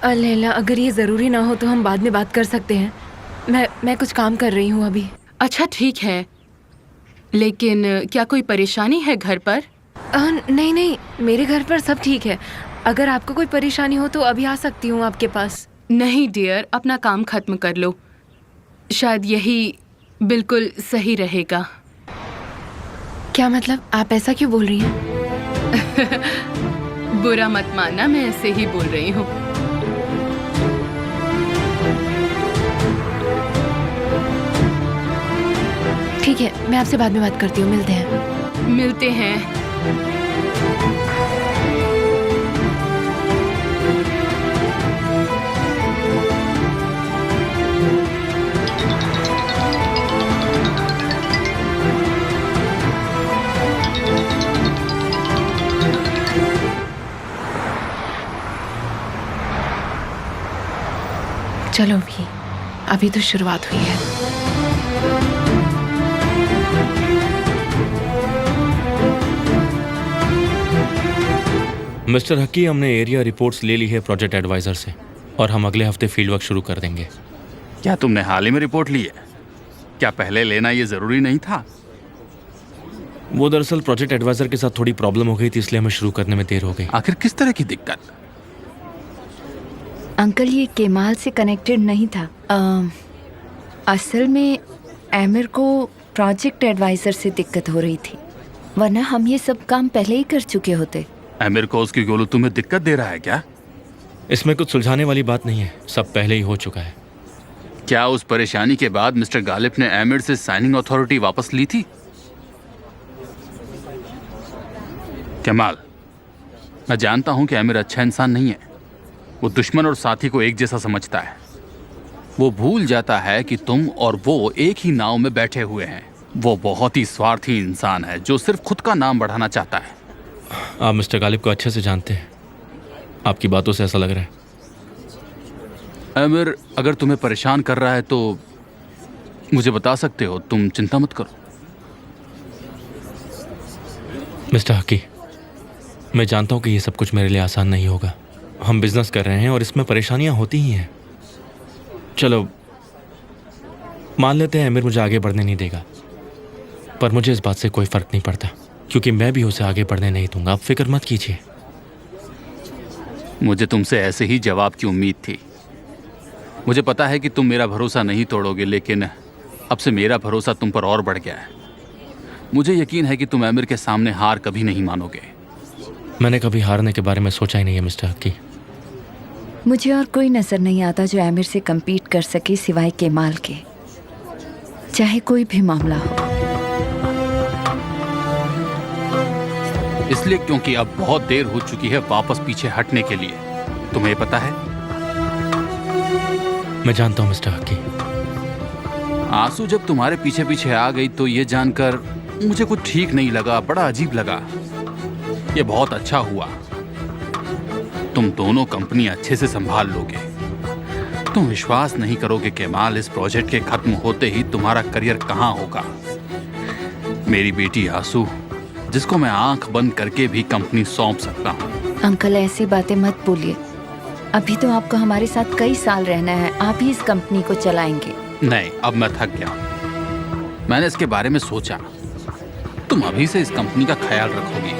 लैला, अगर ये ज़रूरी ना हो तो हम बाद में बात कर सकते हैं। मैं कुछ काम कर रही हूँ अभी। अच्छा ठीक है, लेकिन क्या कोई परेशानी है घर पर? नहीं नहीं, मेरे घर पर सब ठीक है। अगर आपको कोई परेशानी हो तो अभी आ सकती हूँ आपके पास। नहीं डियर, अपना काम खत्म कर लो, शायद यही बिल्कुल सही रहेगा। क्या मतलब? आप ऐसा क्यों बोल रही हैं? बुरा मत मानना, मैं ऐसे ही बोल रही हूँ। ठीक है, मैं आपसे बाद में बात करती हूँ। मिलते हैं। मिलते हैं। चलो भी, अभी तो शुरुआत हुई है। मिस्टर हक्की, हमने एरिया रिपोर्ट्स ले ली है प्रोजेक्ट एडवाइजर से और हम अगले हफ्ते फील्ड वर्क शुरू कर देंगे। क्या तुमने हाल ही में रिपोर्ट ली है? क्या पहले लेना ये जरूरी नहीं था? वो दरअसल प्रोजेक्ट एडवाइजर के साथ थोड़ी प्रॉब्लम हो गई थी, इसलिए हमें शुरू करने में देर हो गई। आखिर किस तरह की दिक्कत? अंकल, ये केमाल से कनेक्टेड नहीं था। असल में आमिर को प्रोजेक्ट एडवाइजर से दिक्कत हो रही थी, वरना हम ये सब काम पहले ही कर चुके होते। आमिर को उसकी गोलू तुम्हें दिक्कत दे रहा है क्या? इसमें कुछ सुलझाने वाली बात नहीं है, सब पहले ही हो चुका है। क्या उस परेशानी के बाद मिस्टर गालिब ने आमिर से साइनिंग अथॉरिटी वापस ली थी? कमाल, मैं जानता हूं कि आमिर अच्छा इंसान नहीं है। वो दुश्मन और साथी को एक जैसा समझता है। वो भूल जाता है कि तुम और वो एक ही नाव में बैठे हुए हैं। वो बहुत ही स्वार्थी इंसान है जो सिर्फ खुद का नाम बढ़ाना चाहता है। आप मिस्टर गालिब को अच्छे से जानते हैं, आपकी बातों से ऐसा लग रहा है। आमिर अगर तुम्हें परेशान कर रहा है तो मुझे बता सकते हो, तुम चिंता मत करो। मिस्टर हकी, मैं जानता हूँ कि ये सब कुछ मेरे लिए आसान नहीं होगा। हम बिजनेस कर रहे हैं और इसमें परेशानियां होती ही हैं। चलो मान लेते हैं आमिर मुझे आगे बढ़ने नहीं देगा, पर मुझे इस बात से कोई फर्क नहीं पड़ता क्योंकि मैं भी उसे आगे बढ़ने नहीं दूंगा। आप फिक्र मत कीजिए। मुझे तुमसे ऐसे ही जवाब की उम्मीद थी। मुझे पता है कि तुम मेरा भरोसा नहीं तोड़ोगे, लेकिन अब से मेरा भरोसा तुम पर और बढ़ गया है। मुझे यकीन है कि तुम आमिर के सामने हार कभी नहीं मानोगे। मैंने कभी हारने के बारे में सोचा ही नहीं है मिस्टर हकी। मुझे और कोई नजर नहीं आता जो आमिर से compete कर सके सिवाय केमाल के, चाहे कोई भी मामला हो। इसलिए क्योंकि अब बहुत देर हो चुकी है वापस पीछे हटने के लिए। तुम्हें पता है? मैं जानता हूं मिस्टर हकी। आंसू जब तुम्हारे पीछे पीछे आ गई तो ये जानकर मुझे कुछ ठीक नहीं लगा, बड़ा अजीब लगा। ये बहुत अच्छा हुआ, तुम दोनों कंपनी अच्छे से संभाल लोगे। तुम विश्वास नहीं करोगे केमाल, इस प्रोजेक्ट के खत्म होते ही तुम्हारा करियर कहाँ होगा। मेरी बेटी आंसू, जिसको मैं आंख बंद करके भी कंपनी सौंप सकता हूँ। अंकल ऐसी बातें मत बोलिए, अभी तो आपको हमारे साथ कई साल रहना है, आप ही इस कंपनी को चलाएंगे। नहीं, अब मैं थक गया हूं। मैंने इसके बारे में सोचा, तुम अभी से इस कंपनी का ख्याल रखोगी।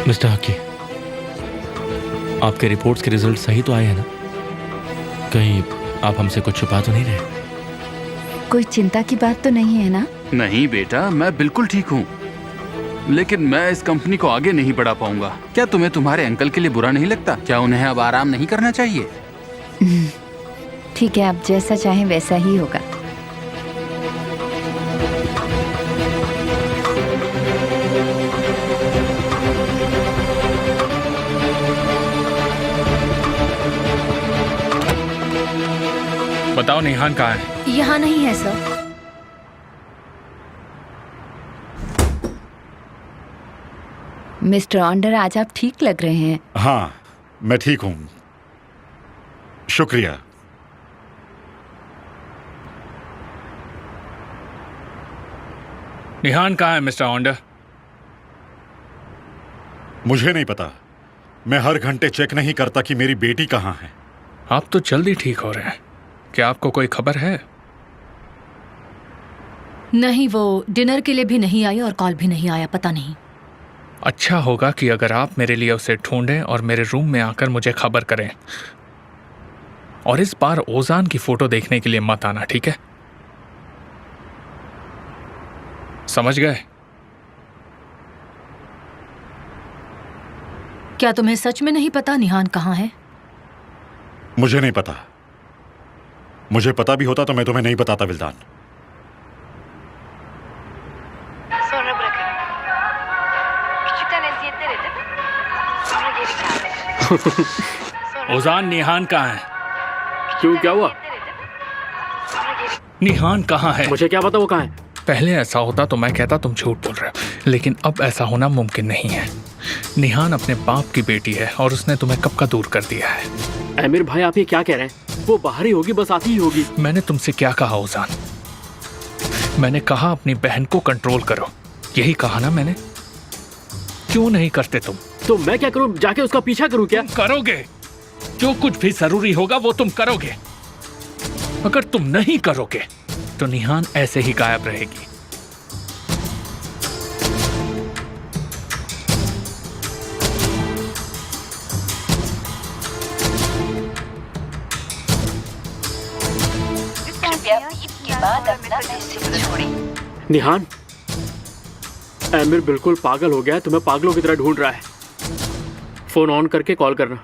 मिस्टर हकी, आपके रिपोर्ट्स के रिजल्ट सही तो आए हैं ना? कहीं आप हमसे कुछ छुपा तो नहीं रहे? कोई चिंता की बात तो नहीं है ना? नहीं बेटा, मैं बिल्कुल ठीक हूँ, लेकिन मैं इस कंपनी को आगे नहीं बढ़ा पाऊंगा। क्या तुम्हें तुम्हारे अंकल के लिए बुरा नहीं लगता? क्या उन्हें अब आराम नहीं करना चाहिए? ठीक है, आप जैसा चाहें वैसा ही होगा। बताओ निहान कहाँ है? यहाँ नहीं है सर। मिस्टर ऑन्डर, आज आप ठीक लग रहे हैं। हाँ, मैं ठीक हूं, शुक्रिया। निहान कहाँ है मिस्टर ऑन्डर? मुझे नहीं पता, मैं हर घंटे चेक नहीं करता कि मेरी बेटी कहाँ है। आप तो जल्दी ठीक हो रहे हैं, क्या आपको कोई खबर है? नहीं, वो डिनर के लिए भी नहीं आई और कॉल भी नहीं आया, पता नहीं। अच्छा होगा कि अगर आप मेरे लिए उसे ढूंढें और मेरे रूम में आकर मुझे खबर करें। और इस बार ओजान की फोटो देखने के लिए मत आना, ठीक है? समझ गए? क्या तुम्हें सच में नहीं पता निहान कहाँ है? मुझे नहीं पता, मुझे पता भी होता तो मैं तुम्हें नहीं बताता विल्दान। ओजान, निहान कहाँ है? क्यों, क्या हुआ? निहान कहाँ है? मुझे क्या पता वो कहाँ है? पहले ऐसा होता तो मैं कहता तुम झूठ बोल रहे हो, लेकिन अब ऐसा होना मुमकिन नहीं है। निहान अपने बाप की बेटी है और उसने तुम्हें कब का दूर कर दिया है। आमिर भाई, आप ये क्या कह रहे हैं? वो बाहर ही होगी, बस आती ही होगी। मैंने तुमसे क्या कहा ओजान? मैंने कहा अपनी बहन को कंट्रोल करो, यही कहा ना मैंने? क्यों नहीं करते तुम? तो मैं क्या करूं, जाके उसका पीछा करूं क्या? तुम करोगे, जो कुछ भी जरूरी होगा वो तुम करोगे। अगर तुम नहीं करोगे तो निहान ऐसे ही गायब रहेगी। निहान, आमिर बिल्कुल पागल हो गया है, तुम्हें पागलों की तरह ढूंढ रहा है। फोन ऑन करके कॉल करना।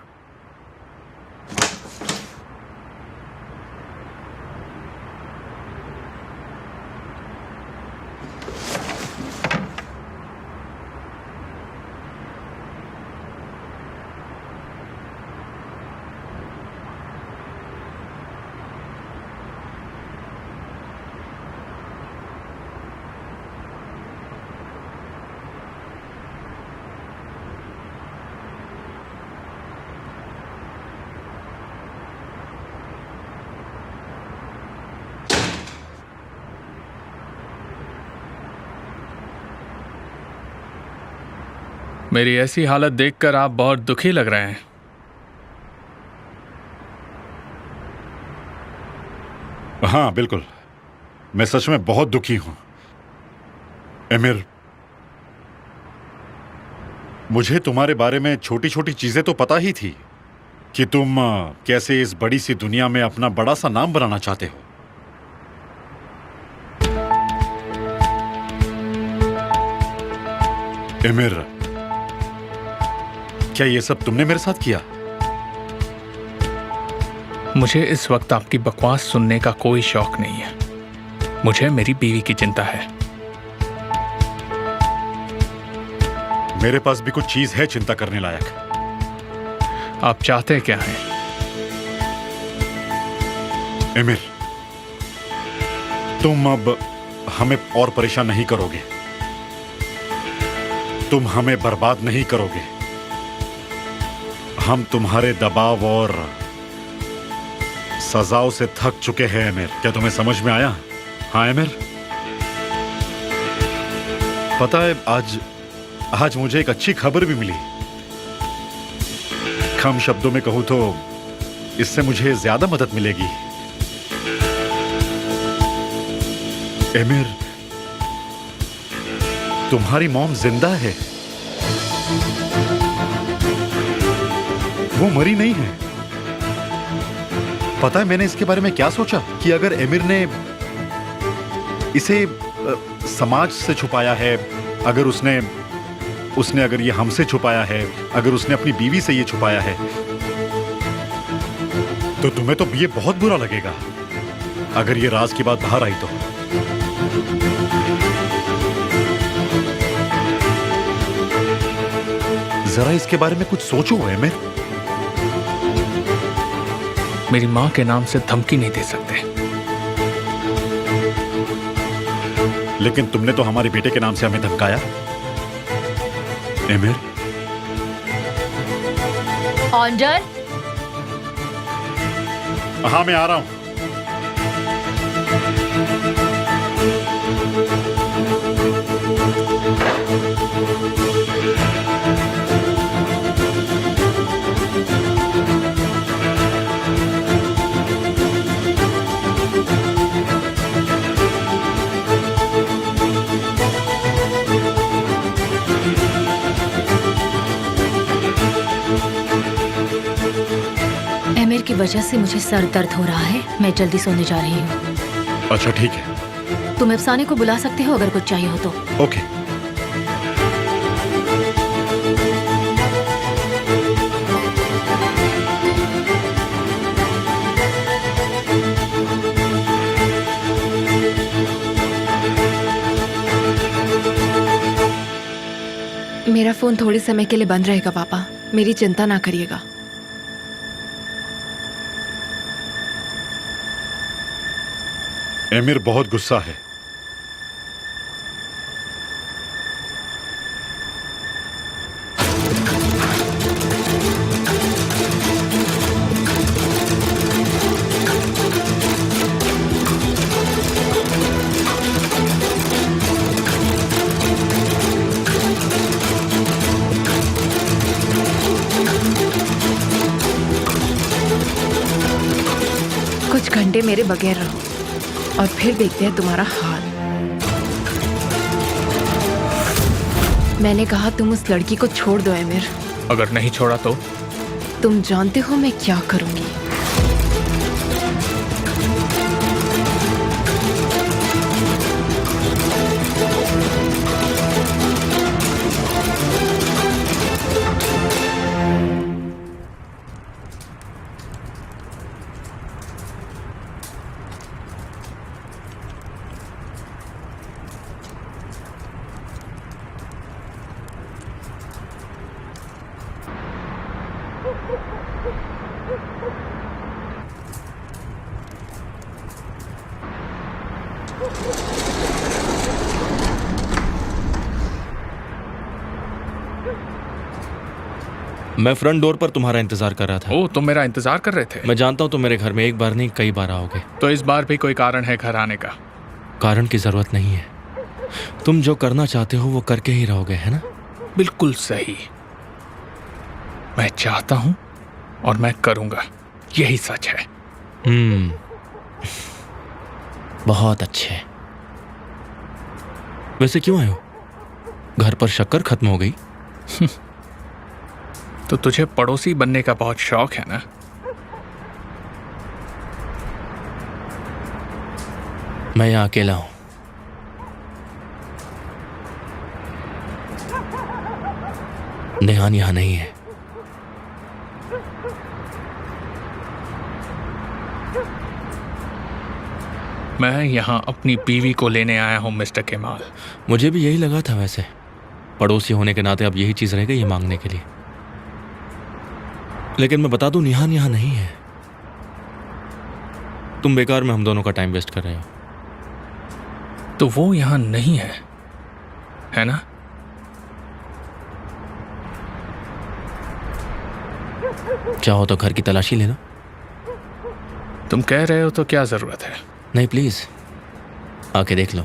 मेरी ऐसी हालत देखकर आप बहुत दुखी लग रहे हैं। हाँ बिल्कुल, मैं सच में बहुत दुखी हूं। आमिर, मुझे तुम्हारे बारे में छोटी छोटी चीजें तो पता ही थी कि तुम कैसे इस बड़ी सी दुनिया में अपना बड़ा सा नाम बनाना चाहते हो। आमिर, क्या ये सब तुमने मेरे साथ किया? मुझे इस वक्त आपकी बकवास सुनने का कोई शौक नहीं है। मुझे मेरी बीवी की चिंता है। मेरे पास भी कुछ चीज है चिंता करने लायक। आप चाहते क्या हैं? एमिर, तुम अब हमें और परेशान नहीं करोगे, तुम हमें बर्बाद नहीं करोगे। हम तुम्हारे दबाव और सजाओं से थक चुके हैं एमिर। क्या तुम्हें समझ में आया? हाँ एमिर, पता है आज मुझे एक अच्छी खबर भी मिली। कम शब्दों में कहूं तो इससे मुझे ज्यादा मदद मिलेगी। एमिर, तुम्हारी मॉम जिंदा है, वो मरी नहीं है। पता है मैंने इसके बारे में क्या सोचा कि अगर एमिर ने इसे समाज से छुपाया है, अगर उसने अगर ये हमसे छुपाया है, अगर उसने अपनी बीवी से ये छुपाया है, तो तुम्हें तो ये बहुत बुरा लगेगा अगर ये राज की बात बाहर आई तो। जरा इसके बारे में कुछ सोचो एमिर। मेरी माँ के नाम से धमकी नहीं दे सकते। लेकिन तुमने तो हमारे बेटे के नाम से हमें धमकाया एमिर। ऑन्जर, हाँ मैं आ रहा हूं। एमिर की वजह से मुझे सर दर्द हो रहा है, मैं जल्दी सोने जा रही हूँ। अच्छा ठीक है। तुम अफसाने को बुला सकते हो अगर कुछ चाहिए हो तो। ओके। मेरा फोन थोड़े समय के लिए बंद रहेगा पापा, मेरी चिंता ना करिएगा। एमिर बहुत गुस्सा है। कुछ घंटे मेरे बगैर रहो और फिर देखते हैं तुम्हारा हाल। मैंने कहा तुम उस लड़की को छोड़ दो एमिर। अगर नहीं छोड़ा तो? तुम जानते हो मैं क्या करूंगी। मैं फ्रंट डोर पर तुम्हारा इंतजार कर रहा था। ओ, तुम मेरा इंतजार कर रहे थे? मैं जानता हूँ तुम मेरे घर में एक बार नहीं कई बार आओगे। तो इस बार भी कोई कारण है घर आने का? कारण की जरूरत नहीं है, तुम जो करना चाहते हो वो करके ही रहोगे, है ना? बिल्कुल सही। मैं चाहता हूं और मैं करूंगा, यही सच है। बहुत अच्छे। वैसे क्यों आए हो? घर पर शक्कर खत्म हो गई? तो तुझे पड़ोसी बनने का बहुत शौक है ना? मैं यहाँ अकेला हूं। नेहान यहाँ नहीं है। मैं यहाँ अपनी बीवी को लेने आया हूँ मिस्टर केमाल। मुझे भी यही लगा था। वैसे पड़ोसी होने के नाते अब यही चीज रह गई है मांगने के लिए। लेकिन मैं बता दूं, निहान यहाँ नहीं है। तुम बेकार में हम दोनों का टाइम वेस्ट कर रहे हो। तो वो यहाँ नहीं है ना? चाहो तो घर की तलाशी ले लो। तुम कह रहे हो तो क्या जरूरत है? नहीं, प्लीज आके देख लो,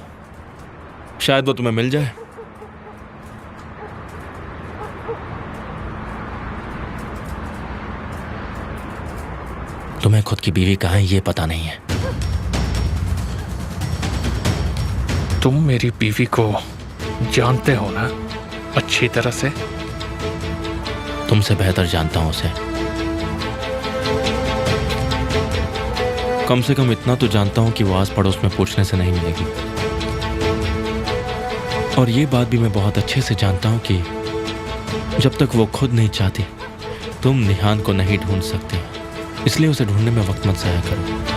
शायद वो तुम्हें मिल जाए। तुम्हें खुद की बीवी कहाँ है ये पता नहीं है। तुम मेरी बीवी को जानते हो ना अच्छी तरह से? तुमसे बेहतर जानता हूं उसे। कम से कम इतना तो जानता हूं कि वो आस पड़ोस में पूछने से नहीं मिलेगी। और ये बात भी मैं बहुत अच्छे से जानता हूं कि जब तक वो खुद नहीं चाहती, तुम निहान को नहीं ढूंढ सकते। इसलिए उसे ढूंढने में वक्त मत ज़ाया करो।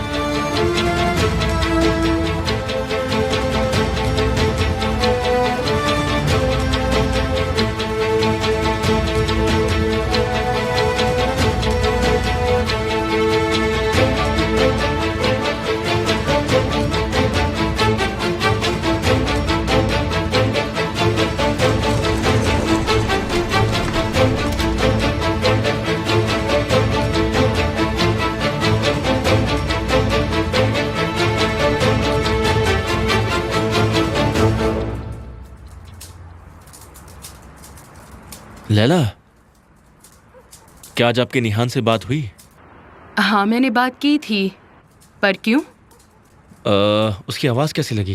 लैला, क्या आज आपके निहान से बात हुई? हाँ, मैंने बात की थी, पर क्यों? उसकी आवाज़ कैसी लगी?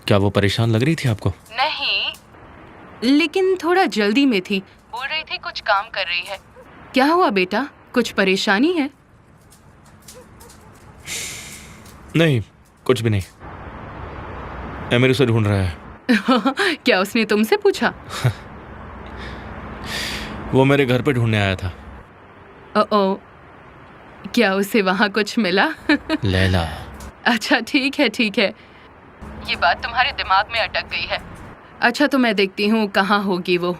क्या वो परेशान लग रही थी आपको? नहीं, लेकिन थोड़ा जल्दी में थी। बोल रही थी कुछ काम कर रही है। क्या हुआ बेटा, कुछ परेशानी है? नहीं, कुछ भी नहीं। एमिर उसे ढूंढ रहा है। क्या उसने तुमसे पूछा? वो मेरे घर पे ढूंढने आया था। ओ, क्या उसे वहाँ कुछ मिला? लैला। अच्छा, ठीक है ठीक है, ये बात तुम्हारे दिमाग में अटक गई है। अच्छा, तो मैं देखती हूँ कहाँ होगी वो।